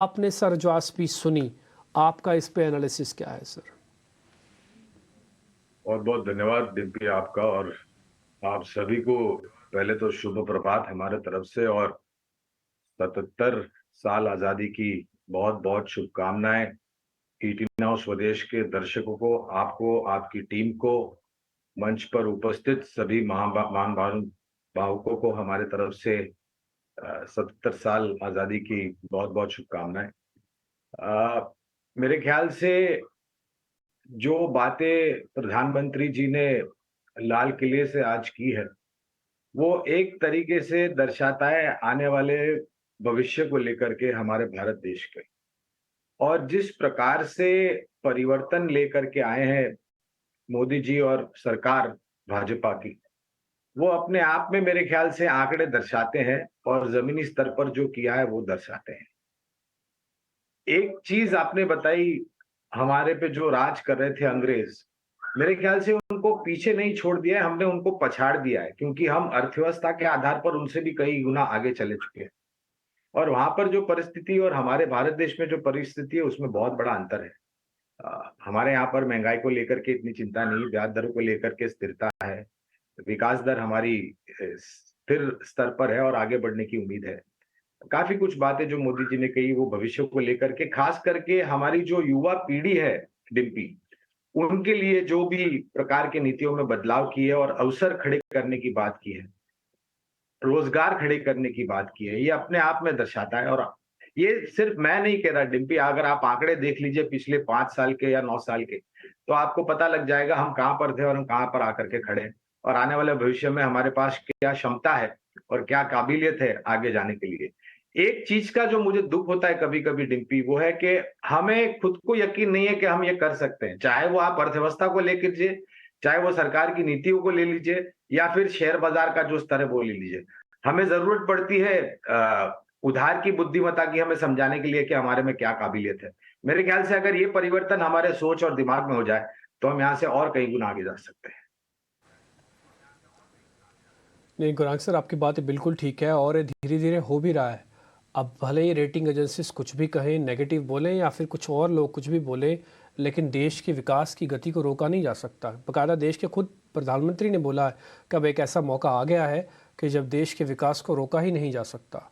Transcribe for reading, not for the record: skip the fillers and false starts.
आपने सर जो आज स्पीच सुनी, आपका इस पे एनालिसिस क्या है सर? बहुत बहुत धन्यवाद डिम्पी आपका। और आप सभी को पहले तो शुभ प्रभात हमारे तरफ से। और 77 साल आजादी की बहुत बहुत शुभकामनाएं। ईटी नाउ स्वदेश के दर्शकों को, आपको, आपकी टीम को, मंच पर उपस्थित सभी महान भावुकों को हमारे तरफ से 77 साल आजादी की बहुत बहुत शुभकामनाएं। अ, मेरे ख्याल से जो बातें प्रधानमंत्री जी ने लाल किले से आज की है, वो एक तरीके से दर्शाता है आने वाले भविष्य को लेकर के हमारे भारत देश के। और जिस प्रकार से परिवर्तन लेकर के आए हैं मोदी जी और सरकार भाजपा की, वो अपने आप में मेरे ख्याल से आंकड़े दर्शाते हैं और जमीनी स्तर पर जो किया है वो दर्शाते हैं। एक चीज आपने बताई, हमारे पे जो राज कर रहे थे अंग्रेज, मेरे ख्याल से उनको पीछे नहीं छोड़ दिया है, हमने उनको पछाड़ दिया है, क्योंकि हम अर्थव्यवस्था के आधार पर उनसे भी कई गुना आगे चले चुके हैं। और वहां पर जो परिस्थिति और हमारे भारत देश में जो परिस्थिति है, उसमें बहुत बड़ा अंतर है। हमारे यहाँ पर महंगाई को लेकर के इतनी चिंता नहीं, ब्याज दरों को लेकर के स्थिरता है, विकास दर हमारी स्थिर स्तर पर है और आगे बढ़ने की उम्मीद है। काफी कुछ बातें जो मोदी जी ने कही वो भविष्य को लेकर के, खास करके हमारी जो युवा पीढ़ी है डिम्पी, उनके लिए जो भी प्रकार की नीतियों में बदलाव किए और अवसर खड़े करने की बात की है, रोजगार खड़े करने की बात की है, ये अपने आप में दर्शाता है। और ये सिर्फ मैं नहीं कह रहा डिम्पी, अगर आप आंकड़े देख लीजिए पिछले 5 साल के या 9 साल के, तो आपको पता लग जाएगा हम कहाँ पर थे और हम कहाँ पर आकर के खड़े हैं, और आने वाले भविष्य में हमारे पास क्या क्षमता है और क्या काबिलियत है आगे जाने के लिए। एक चीज का जो मुझे दुख होता है कभी कभी डिम्पी, वो है कि हमें खुद को यकीन नहीं है कि हम ये कर सकते हैं। चाहे वो आप अर्थव्यवस्था को लेकर लीजिए, चाहे वो सरकार की नीतियों को ले लीजिए, या फिर शेयर बाजार का जो स्तर है वो ले लीजिए। हमें जरूरत पड़ती है उधार की बुद्धिमत्ता की, हमें समझाने के लिए कि हमारे में क्या काबिलियत है। मेरे ख्याल से अगर ये परिवर्तन हमारे सोच और दिमाग में हो जाए, तो हम यहाँ से और कई गुना आगे जा सकते हैं। नहीं गुरांग सर, आपकी बात बिल्कुल ठीक है और धीरे धीरे हो भी रहा है। अब भले ही रेटिंग एजेंसीज कुछ भी कहें, नेगेटिव बोलें या फिर कुछ और लोग कुछ भी बोलें, लेकिन देश के विकास की गति को रोका नहीं जा सकता। बकायदा देश के खुद प्रधानमंत्री ने बोला है कि अब एक ऐसा मौका आ गया है कि जब देश के विकास को रोका ही नहीं जा सकता।